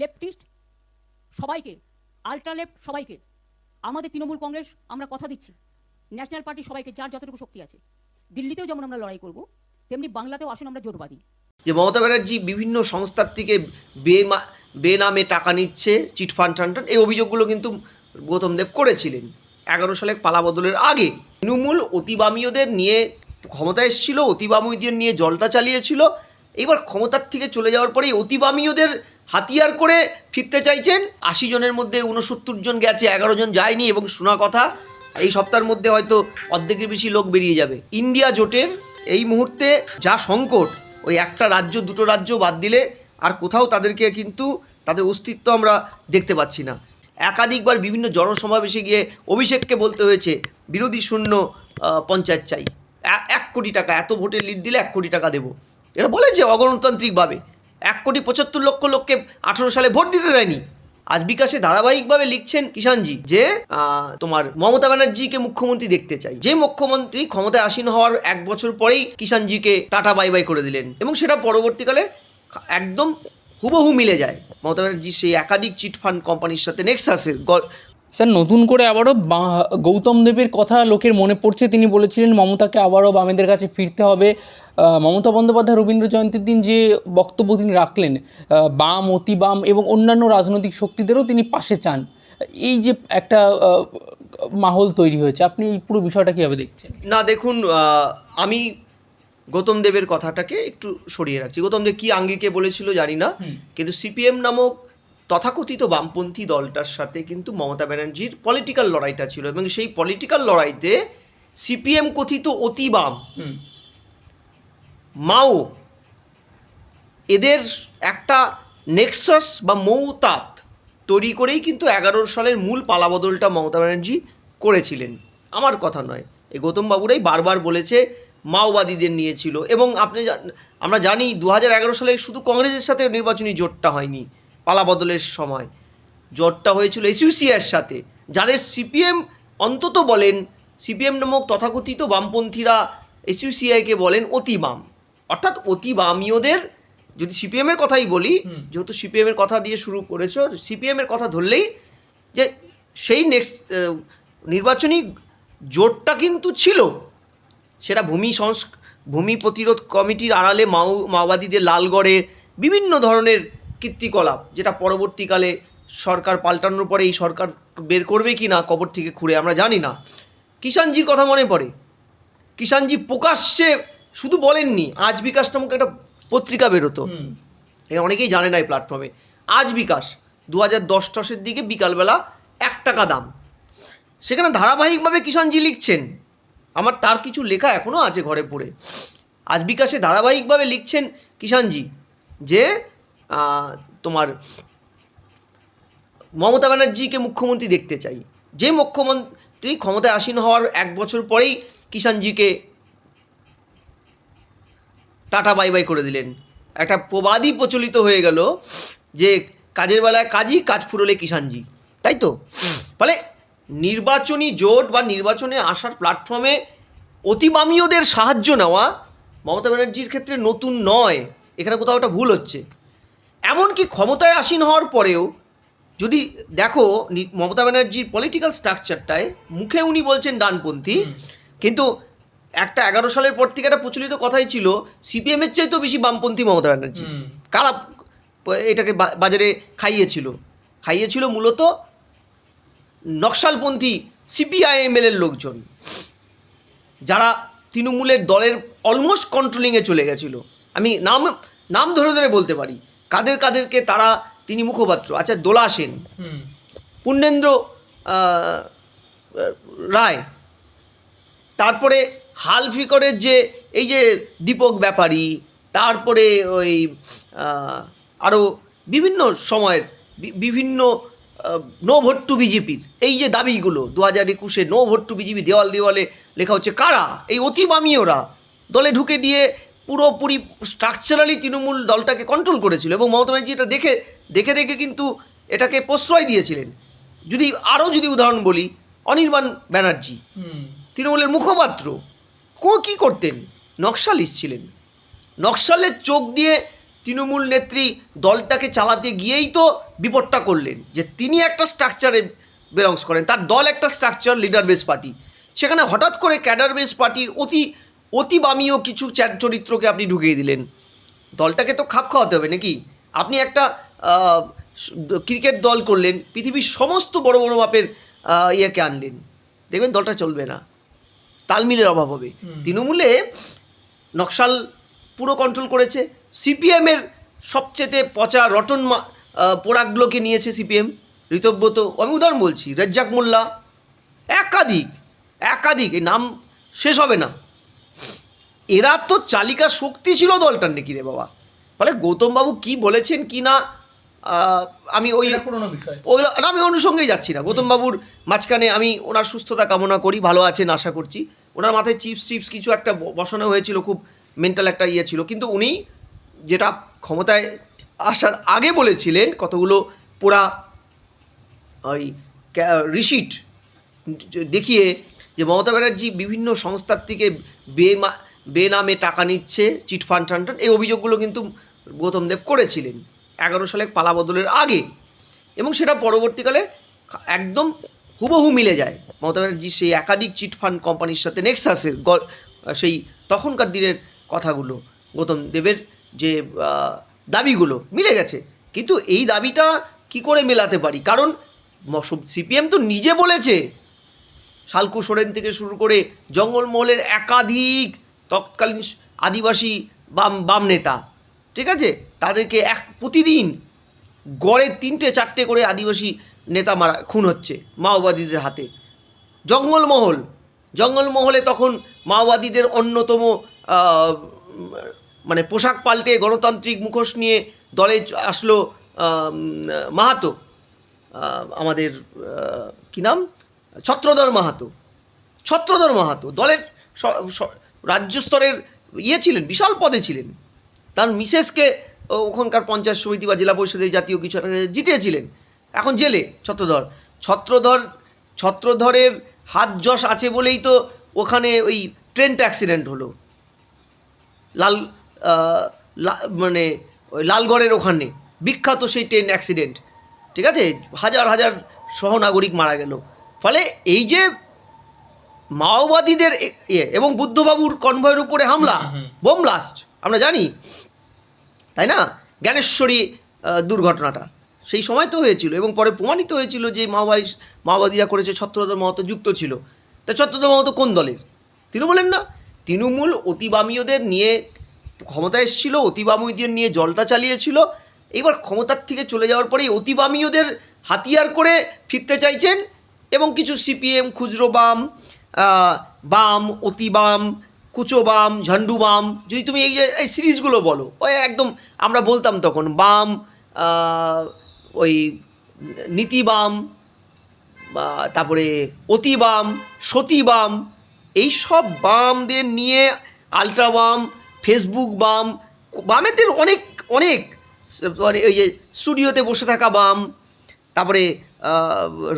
Leftist সবাইকে, ultra left সবাইকে, আমাদের তৃণমূল কংগ্রেস আমরা কথা দিচ্ছি, ন্যাশনাল পার্টি সবাইকে, যার যতটুকু শক্তি আছে, দিল্লিতেও যেমন আমরা লড়াই করব, তেমনি বাংলাতেও আসুন আমরা জোটবাদী। যে মমতা ব্যানার্জি বিভিন্ন সংস্থার থেকে বেনামে টাকা নিচ্ছে, চিটফান্ড টান, এই অভিযোগগুলো কিন্তু গৌতম দেব করেছিলেন 11 সালে পালাবদলের আগে। তৃণমূল অতিবামীয়দের নিয়ে ক্ষমতায় এসেছিল, অতিবামীদের নিয়ে জলটা চালিয়েছিল। এবার ক্ষমতার থেকে চলে যাওয়ার পরেই অতিবামীয়দের হাতিয়ার করে ফিরতে চাইছেন। 80 জনের মধ্যে 69 জন গেছে, 11 জন যায়নি, এবং শোনা কথা এই সপ্তাহের মধ্যে হয়তো অর্ধেকের বেশি লোক বেরিয়ে যাবে। ইন্ডিয়া জোটের এই মুহূর্তে যা সংকট, ওই একটা রাজ্য দুটো রাজ্য বাদ দিলে আর কোথাও তাদেরকে কিন্তু তাদের অস্তিত্ব আমরা দেখতে পাচ্ছি না। একাধিকবার বিভিন্ন জনসমাবেশে গিয়ে অভিষেককে বলতে হয়েছে বিরোধী শূন্য পঞ্চায়েত চাই, 1 কোটি টাকা, এত ভোটের লিড দিলে 1 কোটি টাকা দেবো। এরা বলেছে অগণতান্ত্রিকভাবে 1,75,00,000 লোককে 18 সালে ভোট দিতে দেয়নি। আজ বিকাশে ধারাবাহিকভাবে লিখছেন কিষাণজি যে তোমার মমতা ব্যানার্জিকে মুখ্যমন্ত্রী দেখতে চাই। যে মুখ্যমন্ত্রী ক্ষমতায় আসীন হওয়ার 1 বছর পরেই কিষাণজিকে টাটা বাই বাই করে দিলেন, এবং সেটা পরবর্তীকালে একদম হুবহু মিলে যায় মমতা ব্যানার্জি সেই একাধিক চিটফান্ড কোম্পানির সাথে নেক্সাসের। স্যার, নতুন করে আবারও গৌতম দেবের কথা লোকের মনে পড়ছে। তিনি বলেছিলেন মমতাকে আবারও বামেদের কাছে ফিরতে হবে। মমতা বন্দ্যোপাধ্যায় রবীন্দ্র জয়ন্তীর দিন যে বক্তব্য তিনি রাখলেন, বাম, অতি বাম এবং অন্যান্য রাজনৈতিক শক্তিদেরও তিনি পাশে চান, এই যে একটা মাহল তৈরি হয়েছে, আপনি এই পুরো বিষয়টা কীভাবে দেখছেন? না দেখুন, আমি গৌতম দেবের কথাটাকে একটু সরিয়ে রাখছি। গৌতম দেব কী আঙ্গিকে বলেছিল জানি না, কিন্তু সিপিএম নামক তথাকথিত বামপন্থী দলটার সাথে কিন্তু মমতা ব্যানার্জির পলিটিক্যাল লড়াইটা ছিল, এবং সেই পলিটিক্যাল লড়াইতে সিপিএম কথিত অতি বাম, মাও, এদের একটা নেক্সাস বা মৌতাত তৈরি করেই কিন্তু 11 সালের মূল পালাবদলটা মমতা ব্যানার্জি করেছিলেন। আমার কথা নয়, এই গৌতম বাবুরাই বারবার বলেছে মাওবাদীদের নিয়েছিল। এবং আমরা জানি 2011 সালে শুধু কংগ্রেসের সাথে নির্বাচনী জোটটা হয়নি, পালাবদলের সময় জোটটা হয়েছিল এসইউসিআইয়ের সাথে, যাদের সিপিএম অন্তত বলেন, সিপিএম নামক তথাকথিত বামপন্থীরা এসইউসিআইকে বলেন অতি বাম। অর্থাৎ অতি বামীয়দের, যদি সিপিএমের কথাই বলি, যেহেতু সিপিএমের কথা দিয়ে শুরু করেছ, সিপিএমের কথা ধরলেই যে সেই নেক্সট নির্বাচনী জোটটা কিন্তু ছিল, সেটা ভূমি প্রতিরোধ কমিটির আড়ালে মাওবাদীদের লালগড়ে বিভিন্ন ধরনের কীর্তিকলাপ, যেটা পরবর্তীকালে সরকার পাল্টানোর পরে এই সরকার বের করবে কি না কবর থেকে খুঁড়ে আমরা জানি না। কিষাণজির কথা মনে পড়ে, কিষাণজি প্রকাশ্যে শুধু বলেননি, আজ বিকাশ নামক একটা পত্রিকা বেরোতো, এটা অনেকেই জানে না এই প্ল্যাটফর্মে, আজ বিকাশ 2010-10 দিকে বিকালবেলা 1 টাকা দাম, সেখানে ধারাবাহিকভাবে কিষাণজি লিখছেন। আমার তার কিছু লেখা এখনও আছে ঘরে পড়ে। আজ বিকাশে ধারাবাহিকভাবে লিখছেন কিষাণজি যে তোমার মমতা ব্যানার্জিকে মুখ্যমন্ত্রী দেখতে চাই। যে মুখ্যমন্ত্রী ক্ষমতায় আসীন হওয়ার 1 বছর পরেই কিষাণজিকে টাটা বাই বাই করে দিলেন। একটা প্রবাদই প্রচলিত হয়ে গেল যে কাজের বেলায় কাজই, কাজ ফুরলে কিষাণজি, তাই তো? ফলে নির্বাচনী জোট বা নির্বাচনে আসার প্ল্যাটফর্মে অতিবামীয়দের সাহায্য নেওয়া মমতা ব্যানার্জির ক্ষেত্রে নতুন নয়। এখানে কোথাও একটা ভুল হচ্ছে। এমনকি ক্ষমতায় আসীন হওয়ার পরেও যদি দেখো মমতা ব্যানার্জির পলিটিক্যাল স্ট্রাকচারটায়, মুখে উনি বলছেন ডানপন্থী, কিন্তু একটা 11 সালের পর থেকে একটা প্রচলিত কথাই ছিল সিপিএমের চাইতেও বেশি বামপন্থী মমতা ব্যানার্জি। কারা এটাকে বাজারে খাইয়েছিল মূলত নকশালপন্থী সিপিআইএমএলের লোকজন, যারা তৃণমূলের দলের অলমোস্ট কন্ট্রোলিংয়ে চলে গেছিলো। আমি নাম ধরে ধরে বলতে পারি কাদেরকে তারা, তিনি মুখপাত্র, আচ্ছা দোলা সেন, পূর্ণেন্দ্র রায়, তারপরে হাল ফিকরের যে এই যে দীপক ব্যাপারী, তারপরে ওই আরও বিভিন্ন সময়ের বিভিন্ন নো ভোট টু বিজেপির এই যে দাবিগুলো 2021 নো ভোট টু বিজেপি দেওয়ালে লেখা হচ্ছে, কারা? এই অতিবামীয়রা দলে ঢুকে দিয়ে পুরোপুরি স্ট্রাকচারালি তৃণমূল দলটাকে কন্ট্রোল করেছিল। এবং মমতা ব্যানার্জি এটা দেখে কিন্তু এটাকে প্রশ্রয় দিয়েছিলেন। যদি উদাহরণ বলি, অনির্বাণ ব্যানার্জি তৃণমূলের মুখপাত্র, কী করতেন? নকশালিস্ট ছিলেন। নকশালের চোখ দিয়ে তৃণমূল নেত্রী দলটাকে চালাতে গিয়েই তো বিপদটা করলেন, যে তিনি একটা স্ট্রাকচারে বিলংস করেন, তার দল একটা স্ট্রাকচার লিডার বেস পার্টি, সেখানে হঠাৎ করে ক্যাডার বেস পার্টির অতি বামীয় কিছু চরিত্রকে আপনি ঢুকিয়ে দিলেন। দলটাকে তো খাপ খাওয়াতে হবে নাকি? আপনি একটা ক্রিকেট দল করলেন, পৃথিবীর সমস্ত বড় বড় মাপের ইয়েকে আনলেন, দেখবেন দলটা চলবে না, তালমিলের অভাব হবে। তৃণমূলে নকশাল পুরো কন্ট্রোল করেছে, সিপিএমের সবচেয়ে পচা রটন পোড়াকগুলোকে নিয়েছে সিপিএম, ঋতব্রত, আমি উদাহরণ বলছি, রেজ্জাক মোল্লা, একাধিক এই নাম শেষ হবে না। এরা তো চালিকা শক্তি ছিল দলটার নাকি রে বাবা। ফলে গৌতমবাবু কি বলেছেন কি না, আমি আমি অনুষঙ্গেই যাচ্ছি না। গৌতমবাবুর মাঝখানে আমি ওনার সুস্থতা কামনা করি, ভালো আছেন আশা করছি। ওনার মাথায় চিপস কিছু একটা বসানো হয়েছিল, খুব মেন্টাল একটা ইয়ে ছিল, কিন্তু উনি যেটা ক্ষমতায় আসার আগে বলেছিলেন কতগুলো পোড়া ওই রিসিট দেখিয়ে, যে মমতা ব্যানার্জি বিভিন্ন সংস্থার থেকে বেনামে টাকা নিচ্ছে, চিটফান্ড টান, এই অভিযোগগুলো কিন্তু গৌতম দেব করেছিলেন 11 সালে পালাবদলের আগে, এবং সেটা পরবর্তীকালে একদম হুবহু মিলে যায়। মমতা ব্যানার্জি সেই একাধিক চিটফান্ড কোম্পানির সাথে নেক্সাসের সেই তখনকার দিনের কথাগুলো, গৌতম দেবের যে দাবিগুলো মিলে গেছে। কিন্তু এই দাবিটা কি করে মেলাতে পারি? কারণ সিপিএম তো নিজে বলেছে, শালকু সোরেন থেকে শুরু করে জঙ্গলমহলের একাধিক তৎকালীন আদিবাসী বাম নেতা, ঠিক আছে, তাদেরকে প্রতিদিন গড়ে 3-4 করে আদিবাসী নেতা খুন হচ্ছে মাওবাদীদের হাতে। জঙ্গলমহলে তখন মাওবাদীদের অন্যতম মানে পোশাক পাল্টে গণতান্ত্রিক মুখোশ নিয়ে দলে আসলো মাহাতো, আমাদের কি নাম, ছত্রধর মাহাতো দলের রাজ্য স্তরের ছিলেন, বিশাল পদে ছিলেন। তার মিসেসকে ওখানকার পঞ্চায়েত সমিতি বা জেলা পরিষদের জাতীয় কিছু জিতিয়েছিলেন, এখন জেলে। ছত্রধরের হাত যশ আছে বলেই তো ওখানে ওই ট্রেনটা অ্যাক্সিডেন্ট হলো, মানে ওই লালগড়ের ওখানে বিখ্যাত সেই ট্রেন অ্যাক্সিডেন্ট, ঠিক আছে, হাজার হাজার সহনাগরিক মারা গেল। ফলে এই যে মাওবাদীদের এবং বুদ্ধবাবুর কনভয়ের উপরে হামলা, বোম ব্লাস্ট, আমরা জানি তাই না, জ্ঞানেশ্বরী দুর্ঘটনাটা সেই সময় তো হয়েছিল, এবং পরে প্রমাণিত হয়েছিল যে মাওবাদীরা করেছে, ছত্রধর মাহাতো যুক্ত ছিল। তা ছত্রধর মাহাতো কোন দলের? তৃণমূলের না? তৃণমূল অতিবামীয়দের নিয়ে ক্ষমতায় এসেছিল, অতিবামীদের নিয়ে জলটা চালিয়েছিল। এবার ক্ষমতার থেকে চলে যাওয়ার পরেই অতিবামীয়দের হাতিয়ার করে ফিরতে চাইছেন, এবং কিছু সিপিএম, খুচরো বাম, অতিবাম, কুচো বাম, ঝান্ডু বাম, যদি তুমি এই সিরিজগুলো বলো, ওই একদম আমরা বলতাম তখন বাম, ওই নীতি বাম, তারপরে অতি বাম, সতী বাম, এইসব বামদের নিয়ে আলট্রা বাম, ফেসবুক বামেদের অনেক মানে ওই যে স্টুডিওতে বসে থাকা বাম, তারপরে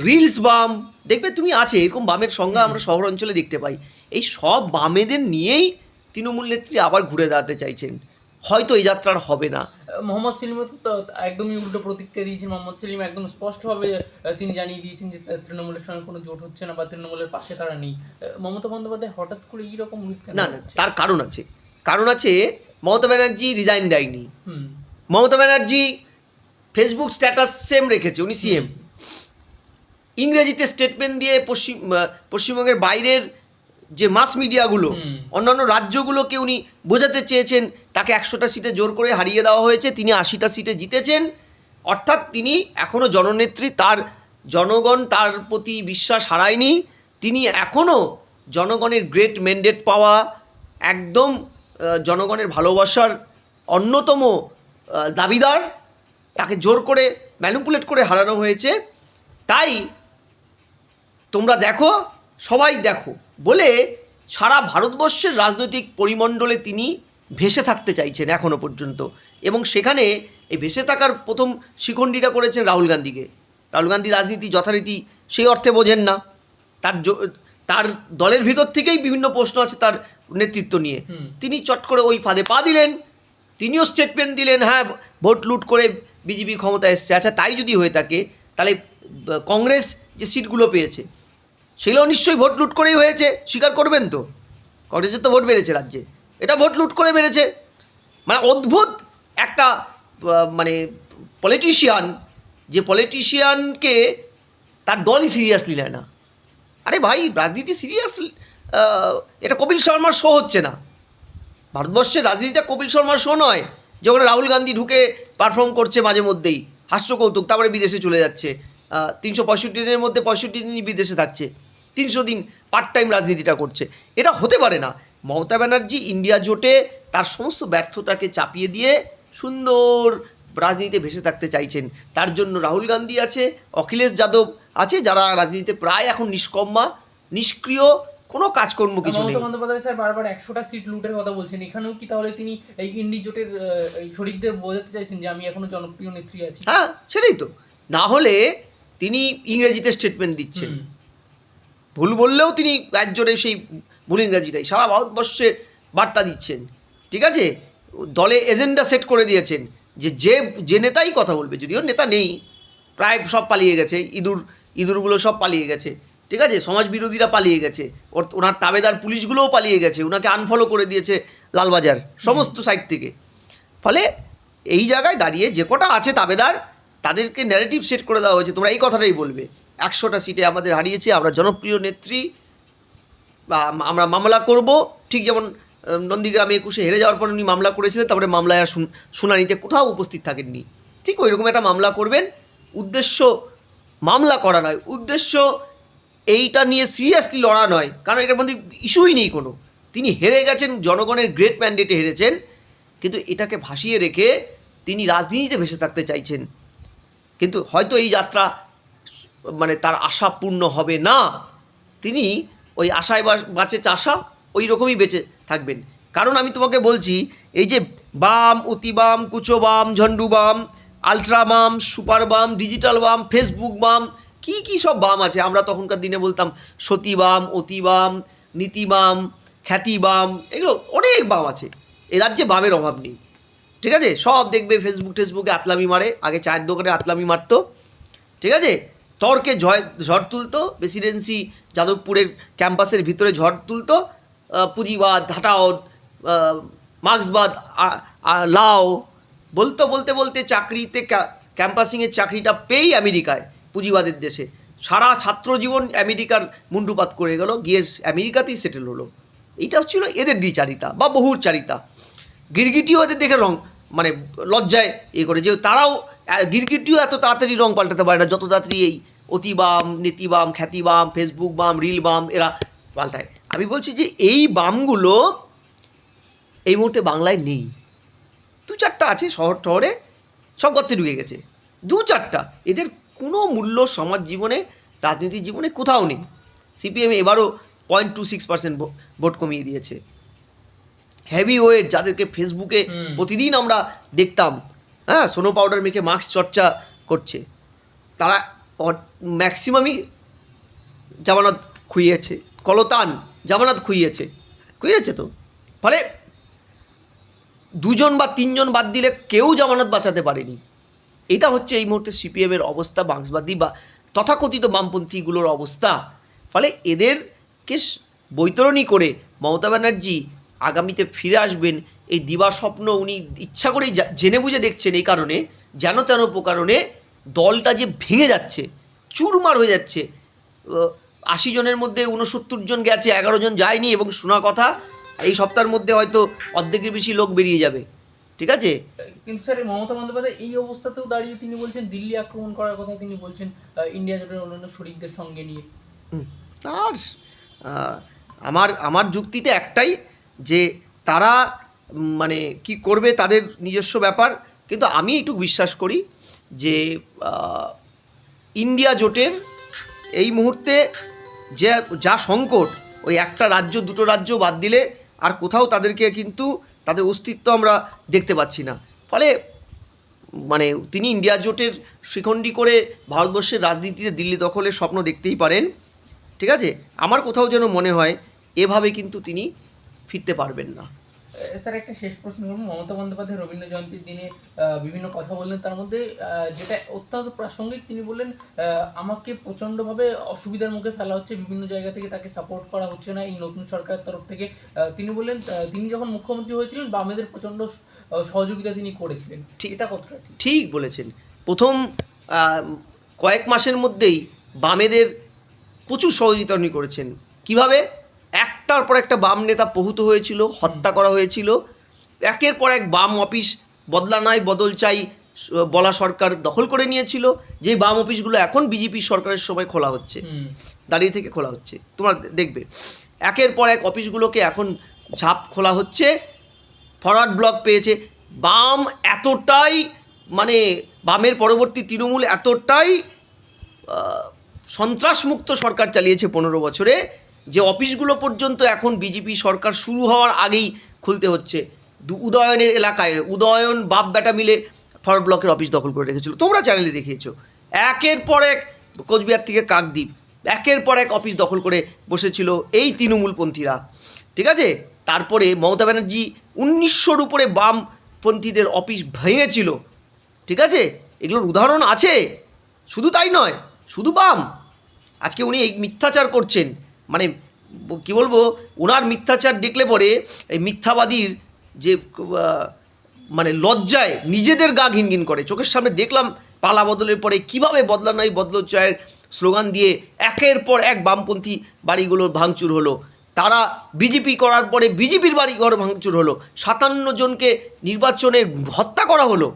রিলস বাম, দেখবে তুমি আছে এরকম বামের সংজ্ঞা আমরা শহর অঞ্চলে দেখতে পাই। এই সব বামেদের নিয়েই তৃণমূল নেত্রী আবার ঘুরে দাঁড়াতে চাইছেন। হয়তো এই যাত্রার হবে না। মোহাম্মদ সেলিম তো একদমই উল্টো প্রতিক্রিয়া দিয়েছেন। মোহাম্মদ সেলিম একদম স্পষ্টভাবে তিনি জানিয়ে দিয়েছেন যে তৃণমূলের সঙ্গে কোনো জোট হচ্ছে না বা তৃণমূলের পাশে তারা নেই। মমতা বন্দ্যোপাধ্যায় হঠাৎ করে এইরকম না, তার কারণ আছে। মমতা ব্যানার্জি রিজাইন দেয়নি। Mamata Banerjee Facebook status same রেখেছে, উনি সিএম। ইংরেজিতে স্টেটমেন্ট দিয়ে পশ্চিমবঙ্গের বাইরের যে মাস মিডিয়াগুলো, অন্যান্য রাজ্যগুলোকে উনি বোঝাতে চেয়েছেন তাকে 100টা সিটে জোর করে হারিয়ে দেওয়া হয়েছে, তিনি 80টা সিটে জিতেছেন। অর্থাৎ তিনি এখনও জননেত্রী, তার জনগণ তার প্রতি বিশ্বাস হারায়নি। তিনি এখনও জনগণের গ্রেট ম্যান্ডেট পাওয়া, একদম জনগণের ভালোবাসার অন্যতম দাবিদার। তাকে জোর করে ম্যানিপুলেট করে হারানো হয়েছে। তাই তোমরা দেখো, সবাই দেখো বলে সারা ভারতবর্ষের রাজনৈতিক পরিমণ্ডলে তিনি ভেসে থাকতে চাইছেন এখনও পর্যন্ত। এবং সেখানে এই ভেসে থাকার প্রথম শিখণ্ডীটা করেছেন রাহুল গান্ধীকে। রাহুল গান্ধী রাজনীতি যথারীতি সেই অর্থে বোঝেন না, তার দলের ভিতর থেকেই বিভিন্ন প্রশ্ন আছে তার নেতৃত্ব নিয়ে। তিনি চট করে ওই ফাঁদে পা দিলেন, তিনিও স্টেটমেন্ট দিলেন, হ্যাঁ ভোট লুট করে বিজেপি ক্ষমতা এসছে। আচ্ছা তাই যদি হয়ে থাকে তাহলে কংগ্রেস যে সিটগুলো পেয়েছে সেগুলো নিশ্চয়ই ভোট লুট করেই হয়েছে, স্বীকার করবেন তো? কংগ্রেসের তো ভোট বেড়েছে রাজ্যে, এটা ভোট লুট করে বেড়েছে। মানে অদ্ভুত একটা মানে পলিটিশিয়ান, যে পলিটিশিয়ানকে তার দলই সিরিয়াসলি নেয় না। আরে ভাই রাজনীতি সিরিয়াস, এটা কপিল শর্মার শো হচ্ছে না। ভারতবর্ষের রাজনীতিটা কপিল শর্মার শো নয়, যেখানে রাহুল গান্ধী ঢুকে পারফর্ম করছে মাঝে মধ্যেই হাস্যকৌতুক, তারপরে বিদেশে চলে যাচ্ছে, 365 দিনের মধ্যে 65 দিনই বিদেশে থাকছে, 300 দিন পার্ট টাইম রাজনীতিটা করছে। এটা হতে পারে না। মমতা ব্যানার্জি ইন্ডিয়া জোটে তার সমস্ত ব্যর্থতাকে চাপিয়ে দিয়ে সুন্দর রাজনীতিতে ভেসে থাকতে চাইছেন। তার জন্য রাহুল গান্ধী আছে, অখিলেশ যাদব আছে, যারা রাজনীতিতে প্রায় এখন নিষ্কম্মা, নিষ্ক্রিয়, কোনো কাজকর্ম কিছু নেই। মমতা বন্দ্যোপাধ্যায় স্যার বারবার 100টা সিট লুটের কথা বলছেন, এখানেও কি তাহলে তিনি এই ইন্ডি জোটের এই শরিকদের বোঝাতে চাইছেন যে আমি এখনো জনপ্রিয় নেত্রী আছি? হ্যাঁ সেটাই তো। না হলে তিনি ইংরেজিতে স্টেটমেন্ট দিচ্ছেন, ভুল বললেও তিনি একজনে সেই ভুল ইংরাজিটাই সারা ভারতবর্ষে বার্তা দিচ্ছেন। ঠিক আছে, দলে এজেন্ডা সেট করে দিয়েছেন যে যে নেতাই কথা বলবে, যদিও নেতা নেই, প্রায় সব পালিয়ে গেছে, ইঁদুরগুলো সব পালিয়ে গেছে। ঠিক আছে, সমাজ বিরোধীরা পালিয়ে গেছে, ওনার তাবেদার পুলিশগুলোও পালিয়ে গেছে, ওনাকে আনফলো করে দিয়েছে লালবাজার সমস্ত সাইড থেকে। ফলে এই জায়গায় দাঁড়িয়ে যে কটা আছে তাবেদার, তাদেরকে ন্যারেটিভ সেট করে দেওয়া হয়েছে, তোমরা এই কথাটাই বলবে, 100টা সিটে আমাদের হারিয়েছে, আমরা জনপ্রিয় নেত্রী, বা আমরা মামলা করব। ঠিক যেমন নন্দীগ্রামে 21-এ হেরে যাওয়ার পর উনি মামলা করেছিলেন, তারপরে মামলায় আর শুনানিতে কোথাও উপস্থিত থাকেননি। ঠিক ওই রকম একটা মামলা করবেন, উদ্দেশ্য মামলা করা নয়, উদ্দেশ্য এইটা নিয়ে সিরিয়াসলি লড়া নয়, কারণ এটার মধ্যে ইস্যুই নেই কোনো। তিনি হেরে গেছেন, জনগণের গ্রেট ম্যান্ডেটে হেরেছেন, কিন্তু এটাকে ভাসিয়ে রেখে তিনি রাজনীতিতে ভেসে থাকতে চাইছেন। কিন্তু হয়তো এই যাত্রা মানে তার আশা পূর্ণ হবে না, তিনি ওই আশায় বাঁচে চাষা, ওই রকমই বেঁচে থাকবেন। কারণ আমি তোমাকে বলছি, এই যে বাম, অতি বাম, কুচো বাম, ঝন্ডু বাম, আলট্রা বাম, সুপার বাম, ডিজিটাল বাম, ফেসবুক বাম, কি কি সব বাম আছে, আমরা তখনকার দিনে বলতাম সতী বাম, অতি বাম, নীতি বাম, খ্যাতি বাম, এগুলো অনেক বাম আছে। এ রাজ্যে বামের অভাব নেই। ঠিক আছে, সব দেখবে ফেসবুকে আতলামি মারে, আগে চায়ের দোকানে আতলামি মারতো। ঠিক আছে, তর্কে ঝড় তুলতো, প্রেসিডেন্সি যাদবপুরের ক্যাম্পাসের ভিতরে ঝড় তুলতো, পুঁজিবাদ হটাও, মার্ক্সবাদ লাও, বলতে বলতে চাকরিতে ক্যাম্পাসিংয়ের চাকরিটা পেয়েই আমেরিকায়, পুঁজিবাদের দেশে সারা ছাত্র জীবন আমেরিকার মুন্ডুপাত করে গেল, গিয়ে আমেরিকাতেই সেটেল হলো। এইটা হচ্ছিল এদের দ্বিচারিতা বা বহুর চারিতা। গিরগিটিও এদের দেখে মানে লজ্জায় করে, যে তারাও গিরগিটিও এত তাড়াতাড়ি রং পাল্টাতে পারে না যত তাড়াতাড়ি এই অতিবাম, নীতিবাম, খ্যাতিবাম, ফেসবুক বাম, রিল বাম এরা পাল্টায়। আমি বলছি যে এই বামগুলো এই মুহূর্তে বাংলায় নেই। 2-4টা আছে শহরে, সব গর্তে ঢুকে গেছে, 2-4টা। এদের কোনো মূল্য সমাজ জীবনে, রাজনীতি জীবনে কোথাও নেই। সিপিএম এবারও 0.26% ভোট কমিয়ে দিয়েছে। হেভি ওয়েট, যাদেরকে ফেসবুকে প্রতিদিন আমরা দেখতাম, হ্যাঁ, সোনো পাউডার মেখে মাস্ক চর্চা করছে, তারা ম্যাক্সিমামই জামানত খুইয়েছে, কলতান জামানত খুইয়েছে তো। ফলে 2জন বা 3জন বাদ দিলে কেউ জামানত বাঁচাতে পারেনি। এটা হচ্ছে এই মুহূর্তে সিপিএমের অবস্থা, মার্ক্সবাদী বা তথাকথিত বামপন্থীগুলোর অবস্থা। ফলে এদেরকে বৈতরণী করে মমতা ব্যানার্জি আগামীতে ফিরে আসবেন, এই দিবা স্বপ্ন উনি ইচ্ছা করেই জেনে বুঝে দেখছেন। এই কারণে যেন তেন প্রকারণে দলটা যে ভেঙে যাচ্ছে, চুরমার হয়ে যাচ্ছে, 80 জনের মধ্যে 69 জন গেছে, 11 জন যায়নি, এবং শোনা কথা এই সপ্তাহের মধ্যে হয়তো অর্ধেকের বেশি লোক বেরিয়ে যাবে। ঠিক আছে, কিন্তু স্যার মমতা বন্দ্যোপাধ্যায় এই অবস্থাতেও দাঁড়িয়ে তিনি বলছেন দিল্লি আক্রমণ করার কথা, তিনি বলছেন ইন্ডিয়া জোটের অন্যান্য শরিকদের সঙ্গে নিয়ে। আর আমার যুক্তিতে একটাই, যে তারা মানে কি করবে তাদের নিজস্ব ব্যাপার, কিন্তু আমি একটু বিশ্বাস করি যে ইন্ডিয়া জোটের এই মুহূর্তে যে যা সংকট, ওই একটা রাজ্য, 2টো রাজ্য বাদ দিলে আর কোথাও তাদেরকে কিন্তু তাদের অস্তিত্ব আমরা দেখতে পাচ্ছি না। ফলে মানে তিনি ইন্ডিয়া জোটের শিখণ্ডী করে ভারতবর্ষের রাজনীতিতে দিল্লি দখলের স্বপ্ন দেখতেই পারেন। ঠিক আছে, আমার কোথাও যেন মনে হয় এভাবে কিন্তু তিনি ফিরতে পারবেন না। স্যার একটা শেষ প্রশ্ন করবো। মমতা বন্দ্যোপাধ্যায় রবীন্দ্র জয়ন্তীর দিনে বিভিন্ন কথা বললেন, তার মধ্যে যেটা অত্যন্ত প্রাসঙ্গিক, তিনি বললেন আমাকে প্রচণ্ডভাবে অসুবিধার মুখে ফেলা হচ্ছে, বিভিন্ন জায়গা থেকে তাকে সাপোর্ট করা হচ্ছে না এই নতুন সরকারের তরফ থেকে। তিনি বললেন তিনি যখন মুখ্যমন্ত্রী হয়েছিলেন বামেদের প্রচণ্ড সহযোগিতা তিনি করেছিলেন, ঠিক এটা কতটা ঠিক? ঠিক বলেছেন। প্রথম কয়েক মাসের মধ্যেই বামেদের প্রচুর সহযোগিতা উনি করেছেন। কিভাবে? একটার পর একটা বাম নেতা পহুত হয়েছিল, হত্যা করা হয়েছিল, একের পর এক বাম অফিস বদলা নাই বদল চাই বলা সরকার দখল করে নিয়েছিল, যে বাম অফিসগুলো এখন বিজেপি সরকারের সময় খোলা হচ্ছে, দাঁড়িয়ে থেকে খোলা হচ্ছে। তোমার দেখবে একের পর এক অফিসগুলোকে এখন ঝাপ খোলা হচ্ছে, ফরওয়ার্ড ব্লক পেয়েছে। বাম এতটাই মানে বামের পরবর্তী তৃণমূল এতটাই সন্ত্রাসমুক্ত সরকার চালিয়েছে 15 বছরে, যে অফিসগুলো পর্যন্ত এখন বিজেপি সরকার শুরু হওয়ার আগেই খুলতে হচ্ছে। উদয়নের এলাকায় উদয়ন বাপ বেটা মিলে ফরওয়ার্ড ব্লকের অফিস দখল করে রেখেছিল, তোমরা চ্যানেলে দেখিয়েছো। একের পর এক কোচবিহার থেকে কাকদ্বীপ, একের পর এক অফিস দখল করে বসেছিল এই তৃণমূলপন্থীরা, ঠিক আছে। তারপরে মমতা ব্যানার্জি 1900-র উপরে বামপন্থীদের অফিস ভেঙেছিল, ঠিক আছে। এগুলোর উদাহরণ আছে। শুধু তাই নয়, শুধু বাম, আজকে উনি এই মিথ্যাচার করছেন, মানে কি বলবো, ওনার মিথ্যাচার দেখলে পরে এই মিথ্যাবাদীর যে মানে লজ্জায় নিজেদের গা ঘিনঘিন করে। চোখের সামনে দেখলাম পালা বদলের পরে কিভাবে বদলা নাই বদল চায়ের স্লোগান দিয়ে একের পর এক বামপন্থী বাড়িগুলোর ভাঙচুর হলো। তারা বিজেপি করার পরে বিজেপির বাড়িঘর ভাঙচুর হলো, 57 জনকে নির্বাচনে হত্যা করা হলো।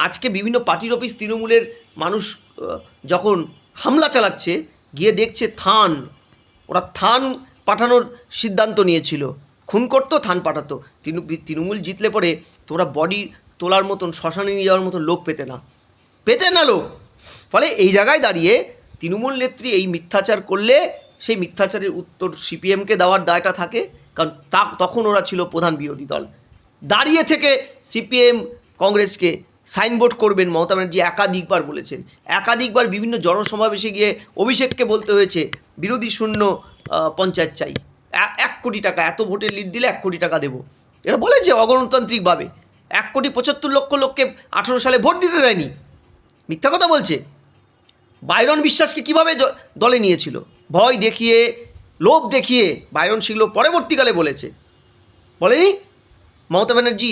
আজকে বিভিন্ন পার্টির অফিস তৃণমূলের মানুষ যখন হামলা চালাচ্ছে, গিয়ে দেখছে ওরা থান পাঠানোর সিদ্ধান্ত নিয়েছিল, খুন করতো থান পাঠাতো। তৃণমূল জিতলে পরে তোমরা বডি তোলার মতন শ্মশানে নিয়ে যাওয়ার মতন লোক পেতে না লোক। ফলে এই জায়গায় দাঁড়িয়ে তৃণমূল নেত্রী এই মিথ্যাচার করলে সেই মিথ্যাচারের উত্তর সিপিএমকে দেওয়ার দায়টা থাকে, কারণ তখন ওরা ছিল প্রধান বিরোধী দল। দাঁড়িয়ে থেকে সিপিএম কংগ্রেসকে সাইনবোর্ড করবেন মমতা ব্যানার্জি একাধিকবার বলেছেন। একাধিকবার বিভিন্ন জনসমাবেশে গিয়ে অভিষেককে বলতে হয়েছে বিরোধী শূন্য পঞ্চায়েত চাই, 1 কোটি টাকা, এত ভোটের লিড দিলে 1 কোটি টাকা দেবো। এরা বলেছে অগণতান্ত্রিকভাবে 1,75,00,000 লোককে 18 সালে ভোট দিতে দেয়নি, মিথ্যা কথা বলছে। বাইরন বিশ্বাসকে কিভাবে দলে নিয়েছিল? ভয় দেখিয়ে, লোভ দেখিয়ে। বাইরন সেগুলো পরবর্তীকালে বলেনি। মমতা ব্যানার্জি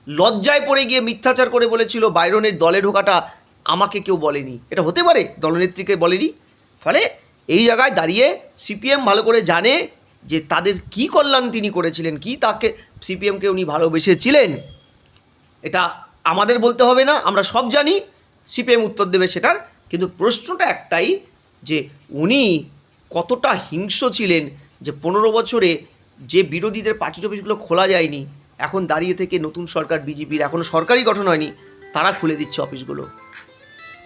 লজ্জায় পড়ে গিয়ে মিথ্যাচার করে বলেছিল বাইরনের দলে ঢোকাটা আমাকে কেউ বলেনি। এটা হতে পারে? দলনেত্রীকে বলেনি। ফলে এই জায়গায় দাঁড়িয়ে সিপিএম ভালো করে জানে যে তাদের কি কল্যাণ তিনি করেছিলেন, কি তাকে সিপিএমকে উনি ভালোবেসেছিলেন। এটা আমাদের বলতে হবে না, আমরা সব জানি, সিপিএম উত্তর দেবে সেটার। কিন্তু প্রশ্নটা একটাই, যে উনি কতটা হিংস্র ছিলেন যে 15 বছরে যে বিরোধীদের পার্টির অফিসগুলো খোলা যায়নি, এখন দাঁড়িয়ে থেকে নতুন সরকার বিজেপির, এখনও সরকারই গঠন হয়নি, তারা খুলে দিচ্ছে অফিসগুলো।